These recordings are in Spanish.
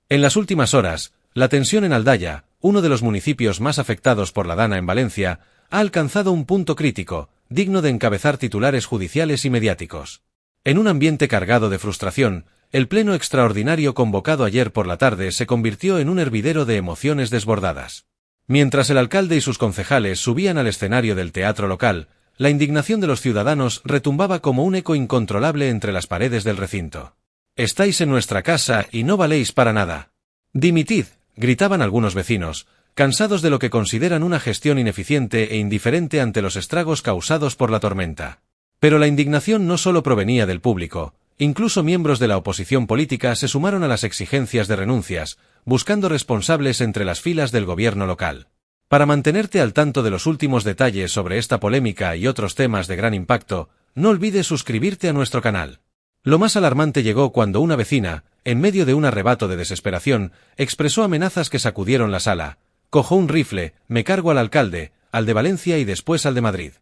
En las últimas horas, la tensión en Aldaya, uno de los municipios más afectados por la Dana en Valencia, ha alcanzado un punto crítico, digno de encabezar titulares judiciales y mediáticos. En un ambiente cargado de frustración, el pleno extraordinario convocado ayer por la tarde se convirtió en un hervidero de emociones desbordadas. Mientras el alcalde y sus concejales subían al escenario del teatro local, la indignación de los ciudadanos retumbaba como un eco incontrolable entre las paredes del recinto. «Estáis en nuestra casa y no valéis para nada. Dimitid», gritaban algunos vecinos, cansados de lo que consideran una gestión ineficiente e indiferente ante los estragos causados por la tormenta. Pero la indignación no solo provenía del público, incluso miembros de la oposición política se sumaron a las exigencias de renuncias, buscando responsables entre las filas del gobierno local. Para mantenerte al tanto de los últimos detalles sobre esta polémica y otros temas de gran impacto, no olvides suscribirte a nuestro canal. Lo más alarmante llegó cuando una vecina, en medio de un arrebato de desesperación, expresó amenazas que sacudieron la sala. «Cojo un rifle, me cargo al alcalde, al de Valencia y después al de Madrid».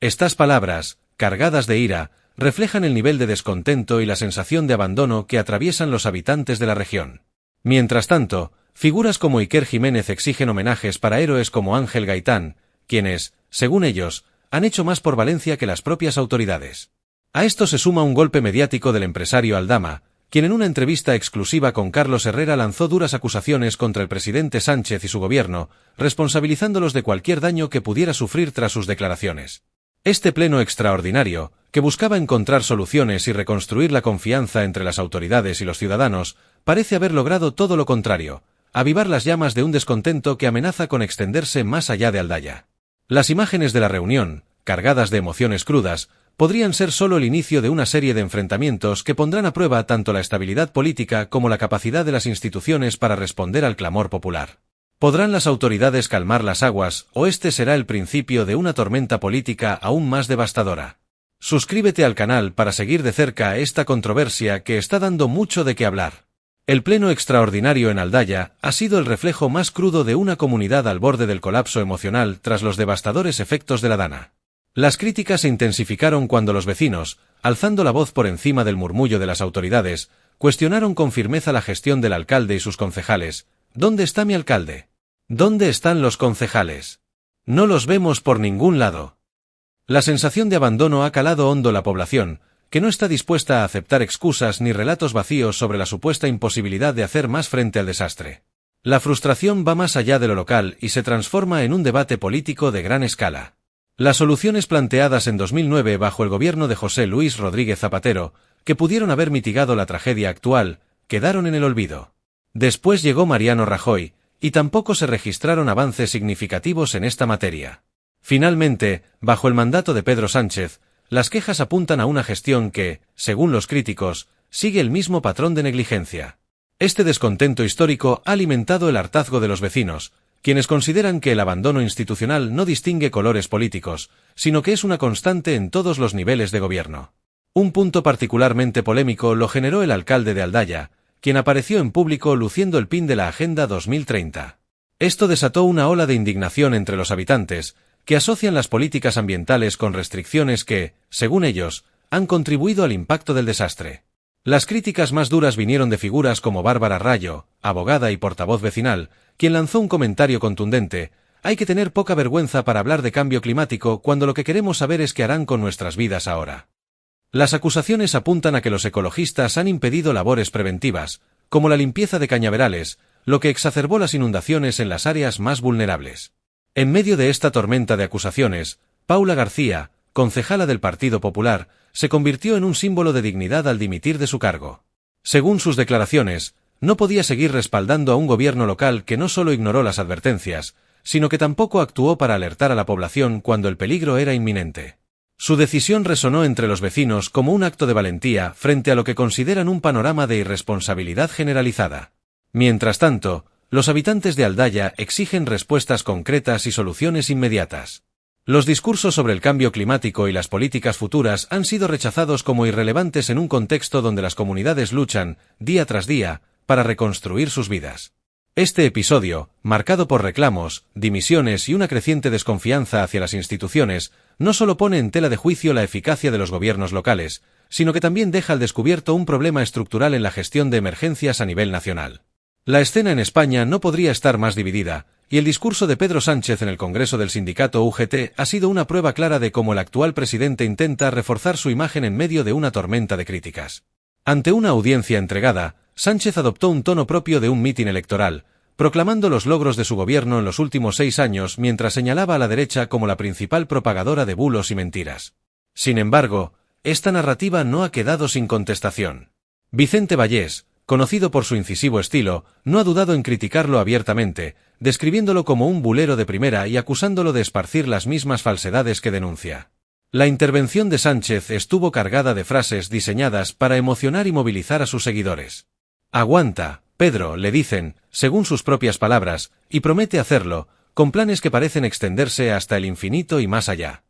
Estas palabras, cargadas de ira, reflejan el nivel de descontento y la sensación de abandono que atraviesan los habitantes de la región. Mientras tanto, figuras como Iker Jiménez exigen homenajes para héroes como Ángel Gaitán, quienes, según ellos, han hecho más por Valencia que las propias autoridades. A esto se suma un golpe mediático del empresario Aldama, quien en una entrevista exclusiva con Carlos Herrera lanzó duras acusaciones contra el presidente Sánchez y su gobierno, responsabilizándolos de cualquier daño que pudiera sufrir tras sus declaraciones. Este pleno extraordinario, que buscaba encontrar soluciones y reconstruir la confianza entre las autoridades y los ciudadanos, parece haber logrado todo lo contrario, avivar las llamas de un descontento que amenaza con extenderse más allá de Aldaya. Las imágenes de la reunión, cargadas de emociones crudas, podrían ser solo el inicio de una serie de enfrentamientos que pondrán a prueba tanto la estabilidad política como la capacidad de las instituciones para responder al clamor popular. ¿Podrán las autoridades calmar las aguas o este será el principio de una tormenta política aún más devastadora? Suscríbete al canal para seguir de cerca esta controversia que está dando mucho de qué hablar. El pleno extraordinario en Aldaya ha sido el reflejo más crudo de una comunidad al borde del colapso emocional tras los devastadores efectos de la Dana. Las críticas se intensificaron cuando los vecinos, alzando la voz por encima del murmullo de las autoridades, cuestionaron con firmeza la gestión del alcalde y sus concejales. ¿Dónde está mi alcalde? ¿Dónde están los concejales? No los vemos por ningún lado. La sensación de abandono ha calado hondo la población, que no está dispuesta a aceptar excusas ni relatos vacíos sobre la supuesta imposibilidad de hacer más frente al desastre. La frustración va más allá de lo local y se transforma en un debate político de gran escala. Las soluciones planteadas en 2009 bajo el gobierno de José Luis Rodríguez Zapatero, que pudieron haber mitigado la tragedia actual, quedaron en el olvido. Después llegó Mariano Rajoy, y tampoco se registraron avances significativos en esta materia. Finalmente, bajo el mandato de Pedro Sánchez, las quejas apuntan a una gestión que, según los críticos, sigue el mismo patrón de negligencia. Este descontento histórico ha alimentado el hartazgo de los vecinos, quienes consideran que el abandono institucional no distingue colores políticos, sino que es una constante en todos los niveles de gobierno. Un punto particularmente polémico lo generó el alcalde de Aldaya, quien apareció en público luciendo el pin de la Agenda 2030. Esto desató una ola de indignación entre los habitantes, que asocian las políticas ambientales con restricciones que, según ellos, han contribuido al impacto del desastre. Las críticas más duras vinieron de figuras como Bárbara Rayo, abogada y portavoz vecinal, quien lanzó un comentario contundente: «Hay que tener poca vergüenza para hablar de cambio climático cuando lo que queremos saber es qué harán con nuestras vidas ahora». Las acusaciones apuntan a que los ecologistas han impedido labores preventivas, como la limpieza de cañaverales, lo que exacerbó las inundaciones en las áreas más vulnerables. En medio de esta tormenta de acusaciones, Paula García, concejala del Partido Popular, se convirtió en un símbolo de dignidad al dimitir de su cargo. Según sus declaraciones, no podía seguir respaldando a un gobierno local que no solo ignoró las advertencias, sino que tampoco actuó para alertar a la población cuando el peligro era inminente. Su decisión resonó entre los vecinos como un acto de valentía frente a lo que consideran un panorama de irresponsabilidad generalizada. Mientras tanto, los habitantes de Aldaya exigen respuestas concretas y soluciones inmediatas. Los discursos sobre el cambio climático y las políticas futuras han sido rechazados como irrelevantes en un contexto donde las comunidades luchan, día tras día, para reconstruir sus vidas. Este episodio, marcado por reclamos, dimisiones y una creciente desconfianza hacia las instituciones, no solo pone en tela de juicio la eficacia de los gobiernos locales, sino que también deja al descubierto un problema estructural en la gestión de emergencias a nivel nacional. La escena en España no podría estar más dividida, y el discurso de Pedro Sánchez en el Congreso del sindicato UGT ha sido una prueba clara de cómo el actual presidente intenta reforzar su imagen en medio de una tormenta de críticas. Ante una audiencia entregada, Sánchez adoptó un tono propio de un mitin electoral, proclamando los logros de su gobierno en los últimos 6 años mientras señalaba a la derecha como la principal propagadora de bulos y mentiras. Sin embargo, esta narrativa no ha quedado sin contestación. Vicente Vallés, conocido por su incisivo estilo, no ha dudado en criticarlo abiertamente, describiéndolo como un bulero de primera y acusándolo de esparcir las mismas falsedades que denuncia. La intervención de Sánchez estuvo cargada de frases diseñadas para emocionar y movilizar a sus seguidores. Aguanta, Pedro, le dicen, según sus propias palabras, y promete hacerlo, con planes que parecen extenderse hasta el infinito y más allá.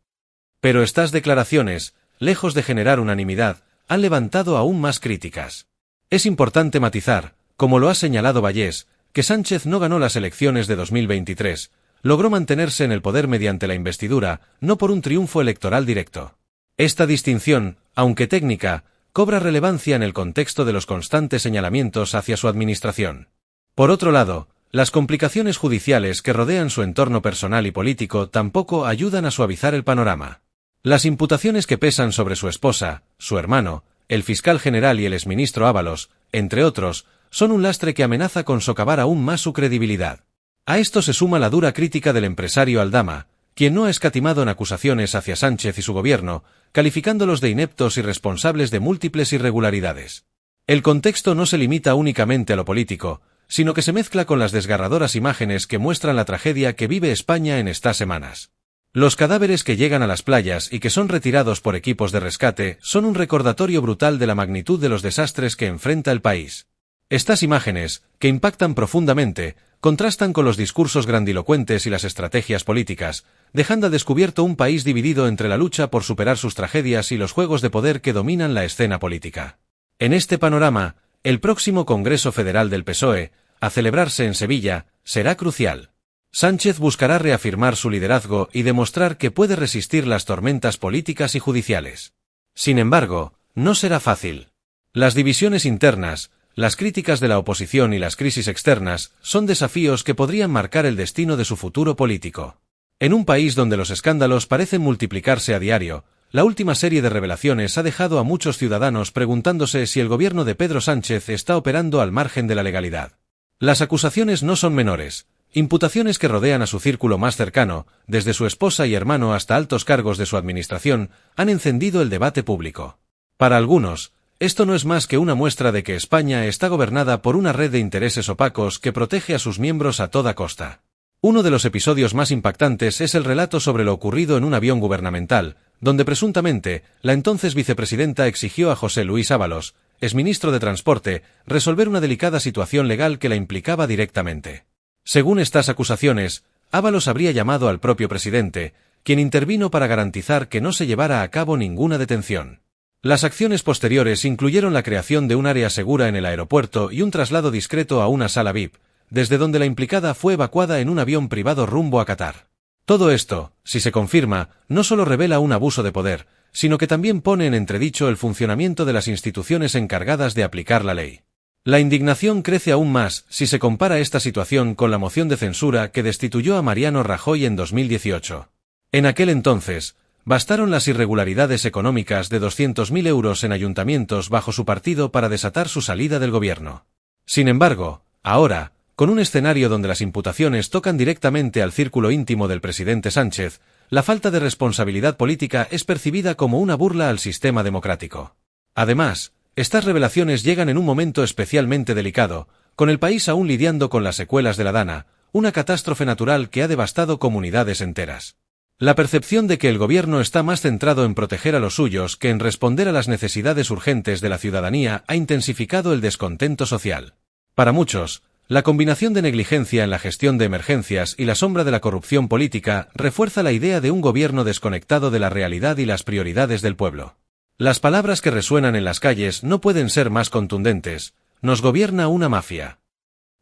Pero estas declaraciones, lejos de generar unanimidad, han levantado aún más críticas. Es importante matizar, como lo ha señalado Vallés, que Sánchez no ganó las elecciones de 2023, logró mantenerse en el poder mediante la investidura, no por un triunfo electoral directo. Esta distinción, aunque técnica, cobra relevancia en el contexto de los constantes señalamientos hacia su administración. Por otro lado, las complicaciones judiciales que rodean su entorno personal y político tampoco ayudan a suavizar el panorama. Las imputaciones que pesan sobre su esposa, su hermano, el fiscal general y el exministro Ábalos, entre otros, son un lastre que amenaza con socavar aún más su credibilidad. A esto se suma la dura crítica del empresario Aldama, quien no ha escatimado en acusaciones hacia Sánchez y su gobierno, calificándolos de ineptos y responsables de múltiples irregularidades. El contexto no se limita únicamente a lo político, sino que se mezcla con las desgarradoras imágenes que muestran la tragedia que vive España en estas semanas. Los cadáveres que llegan a las playas y que son retirados por equipos de rescate son un recordatorio brutal de la magnitud de los desastres que enfrenta el país. Estas imágenes, que impactan profundamente, contrastan con los discursos grandilocuentes y las estrategias políticas, dejando al descubierto un país dividido entre la lucha por superar sus tragedias y los juegos de poder que dominan la escena política. En este panorama, el próximo Congreso Federal del PSOE, a celebrarse en Sevilla, será crucial. Sánchez buscará reafirmar su liderazgo y demostrar que puede resistir las tormentas políticas y judiciales. Sin embargo, no será fácil. Las divisiones internas, las críticas de la oposición y las crisis externas son desafíos que podrían marcar el destino de su futuro político. En un país donde los escándalos parecen multiplicarse a diario, la última serie de revelaciones ha dejado a muchos ciudadanos preguntándose si el gobierno de Pedro Sánchez está operando al margen de la legalidad. Las acusaciones no son menores. Imputaciones que rodean a su círculo más cercano, desde su esposa y hermano hasta altos cargos de su administración, han encendido el debate público. Para algunos, esto no es más que una muestra de que España está gobernada por una red de intereses opacos que protege a sus miembros a toda costa. Uno de los episodios más impactantes es el relato sobre lo ocurrido en un avión gubernamental, donde presuntamente la entonces vicepresidenta exigió a José Luis Ábalos, exministro de Transporte, resolver una delicada situación legal que la implicaba directamente. Según estas acusaciones, Ábalos habría llamado al propio presidente, quien intervino para garantizar que no se llevara a cabo ninguna detención. Las acciones posteriores incluyeron la creación de un área segura en el aeropuerto y un traslado discreto a una sala VIP, desde donde la implicada fue evacuada en un avión privado rumbo a Qatar. Todo esto, si se confirma, no solo revela un abuso de poder, sino que también pone en entredicho el funcionamiento de las instituciones encargadas de aplicar la ley. La indignación crece aún más si se compara esta situación con la moción de censura que destituyó a Mariano Rajoy en 2018. En aquel entonces, bastaron las irregularidades económicas de 200.000 euros en ayuntamientos bajo su partido para desatar su salida del gobierno. Sin embargo, ahora, con un escenario donde las imputaciones tocan directamente al círculo íntimo del presidente Sánchez, la falta de responsabilidad política es percibida como una burla al sistema democrático. Además, estas revelaciones llegan en un momento especialmente delicado, con el país aún lidiando con las secuelas de la Dana, una catástrofe natural que ha devastado comunidades enteras. La percepción de que el gobierno está más centrado en proteger a los suyos que en responder a las necesidades urgentes de la ciudadanía ha intensificado el descontento social. Para muchos, la combinación de negligencia en la gestión de emergencias y la sombra de la corrupción política refuerza la idea de un gobierno desconectado de la realidad y las prioridades del pueblo. Las palabras que resuenan en las calles no pueden ser más contundentes: nos gobierna una mafia.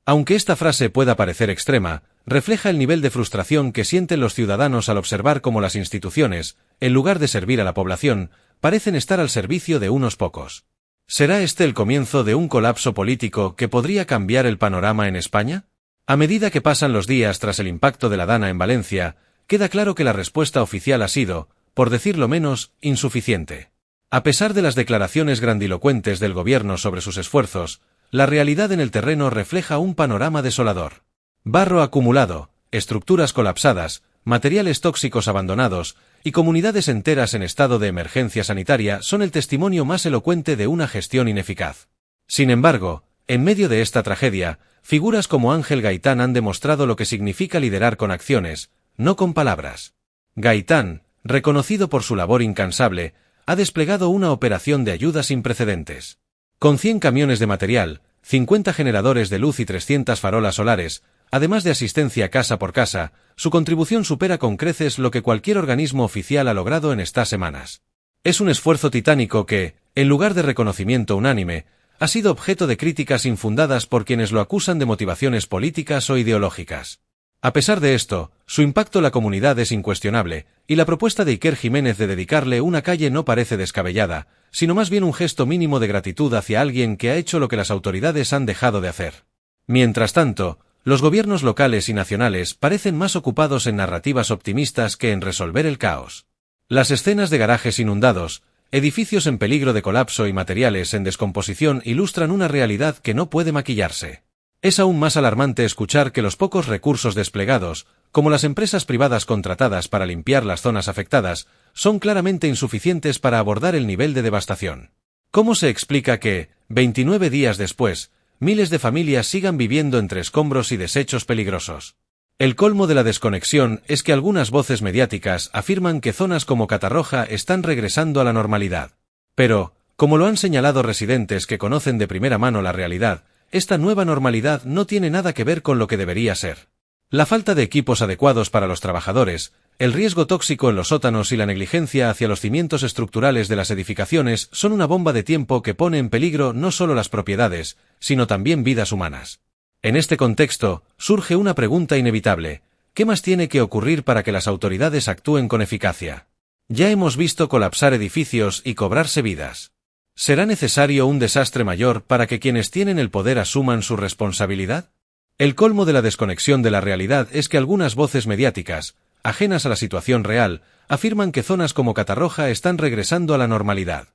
Aunque esta frase pueda parecer extrema, refleja el nivel de frustración que sienten los ciudadanos al observar cómo las instituciones, en lugar de servir a la población, parecen estar al servicio de unos pocos. ¿Será este el comienzo de un colapso político que podría cambiar el panorama en España? A medida que pasan los días tras el impacto de la Dana en Valencia, queda claro que la respuesta oficial ha sido, por decirlo menos, insuficiente. A pesar de las declaraciones grandilocuentes del gobierno sobre sus esfuerzos, la realidad en el terreno refleja un panorama desolador. Barro acumulado, estructuras colapsadas, materiales tóxicos abandonados y comunidades enteras en estado de emergencia sanitaria son el testimonio más elocuente de una gestión ineficaz. Sin embargo, en medio de esta tragedia, figuras como Ángel Gaitán han demostrado lo que significa liderar con acciones, no con palabras. Gaitán, reconocido por su labor incansable, ha desplegado una operación de ayuda sin precedentes. Con 100 camiones de material, 50 generadores de luz y 300 farolas solares, además de asistencia casa por casa, su contribución supera con creces lo que cualquier organismo oficial ha logrado en estas semanas. Es un esfuerzo titánico que, en lugar de reconocimiento unánime, ha sido objeto de críticas infundadas por quienes lo acusan de motivaciones políticas o ideológicas. A pesar de esto, su impacto en la comunidad es incuestionable, y la propuesta de Iker Jiménez de dedicarle una calle no parece descabellada, sino más bien un gesto mínimo de gratitud hacia alguien que ha hecho lo que las autoridades han dejado de hacer. Mientras tanto, los gobiernos locales y nacionales parecen más ocupados en narrativas optimistas que en resolver el caos. Las escenas de garajes inundados, edificios en peligro de colapso y materiales en descomposición ilustran una realidad que no puede maquillarse. Es aún más alarmante escuchar que los pocos recursos desplegados, como las empresas privadas contratadas para limpiar las zonas afectadas, son claramente insuficientes para abordar el nivel de devastación. ¿Cómo se explica que, 29 días después, miles de familias sigan viviendo entre escombros y desechos peligrosos? El colmo de la desconexión es que algunas voces mediáticas afirman que zonas como Catarroja están regresando a la normalidad. Pero, como lo han señalado residentes que conocen de primera mano la realidad, esta nueva normalidad no tiene nada que ver con lo que debería ser. La falta de equipos adecuados para los trabajadores, el riesgo tóxico en los sótanos y la negligencia hacia los cimientos estructurales de las edificaciones son una bomba de tiempo que pone en peligro no solo las propiedades, sino también vidas humanas. En este contexto, surge una pregunta inevitable: ¿qué más tiene que ocurrir para que las autoridades actúen con eficacia? Ya hemos visto colapsar edificios y cobrarse vidas. ¿Será necesario un desastre mayor para que quienes tienen el poder asuman su responsabilidad? El colmo de la desconexión de la realidad es que algunas voces mediáticas, ajenas a la situación real, afirman que zonas como Catarroja están regresando a la normalidad.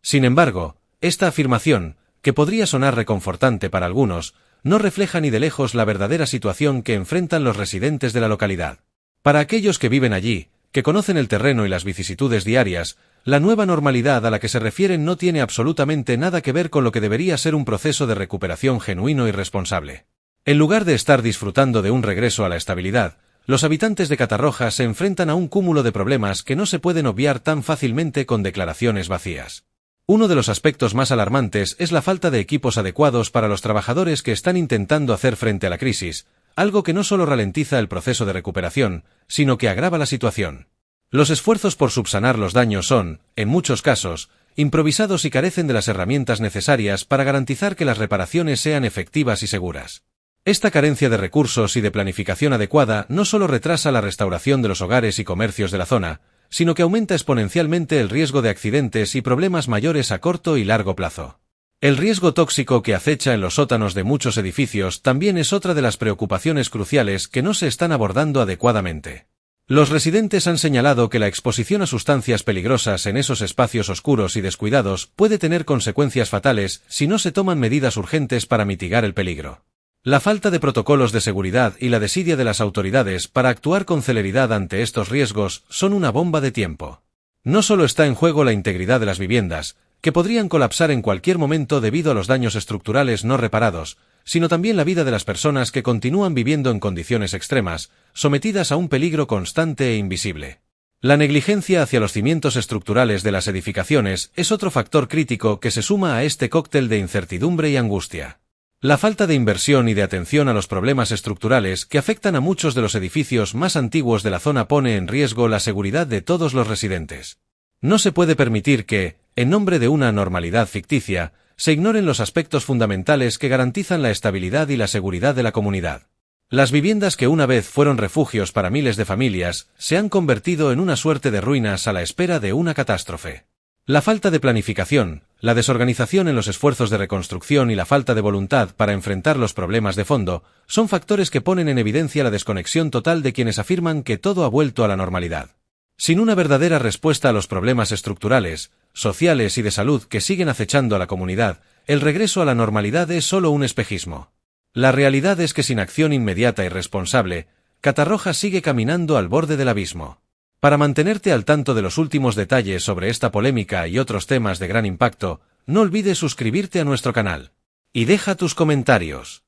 Sin embargo, esta afirmación, que podría sonar reconfortante para algunos, no refleja ni de lejos la verdadera situación que enfrentan los residentes de la localidad. Para aquellos que viven allí, que conocen el terreno y las vicisitudes diarias, la nueva normalidad a la que se refieren no tiene absolutamente nada que ver con lo que debería ser un proceso de recuperación genuino y responsable. En lugar de estar disfrutando de un regreso a la estabilidad, los habitantes de Catarroja se enfrentan a un cúmulo de problemas que no se pueden obviar tan fácilmente con declaraciones vacías. Uno de los aspectos más alarmantes es la falta de equipos adecuados para los trabajadores que están intentando hacer frente a la crisis, algo que no solo ralentiza el proceso de recuperación, sino que agrava la situación. Los esfuerzos por subsanar los daños son, en muchos casos, improvisados y carecen de las herramientas necesarias para garantizar que las reparaciones sean efectivas y seguras. Esta carencia de recursos y de planificación adecuada no solo retrasa la restauración de los hogares y comercios de la zona, sino que aumenta exponencialmente el riesgo de accidentes y problemas mayores a corto y largo plazo. El riesgo tóxico que acecha en los sótanos de muchos edificios también es otra de las preocupaciones cruciales que no se están abordando adecuadamente. Los residentes han señalado que la exposición a sustancias peligrosas en esos espacios oscuros y descuidados puede tener consecuencias fatales si no se toman medidas urgentes para mitigar el peligro. La falta de protocolos de seguridad y la desidia de las autoridades para actuar con celeridad ante estos riesgos son una bomba de tiempo. No solo está en juego la integridad de las viviendas, que podrían colapsar en cualquier momento debido a los daños estructurales no reparados, sino también la vida de las personas que continúan viviendo en condiciones extremas, sometidas a un peligro constante e invisible. La negligencia hacia los cimientos estructurales de las edificaciones es otro factor crítico que se suma a este cóctel de incertidumbre y angustia. La falta de inversión y de atención a los problemas estructurales que afectan a muchos de los edificios más antiguos de la zona pone en riesgo la seguridad de todos los residentes. No se puede permitir que, en nombre de una normalidad ficticia, se ignoren los aspectos fundamentales que garantizan la estabilidad y la seguridad de la comunidad. Las viviendas que una vez fueron refugios para miles de familias se han convertido en una suerte de ruinas a la espera de una catástrofe. La falta de planificación, la desorganización en los esfuerzos de reconstrucción y la falta de voluntad para enfrentar los problemas de fondo son factores que ponen en evidencia la desconexión total de quienes afirman que todo ha vuelto a la normalidad. Sin una verdadera respuesta a los problemas estructurales, sociales y de salud que siguen acechando a la comunidad, el regreso a la normalidad es solo un espejismo. La realidad es que sin acción inmediata y responsable, Catarroja sigue caminando al borde del abismo. Para mantenerte al tanto de los últimos detalles sobre esta polémica y otros temas de gran impacto, no olvides suscribirte a nuestro canal. Y deja tus comentarios.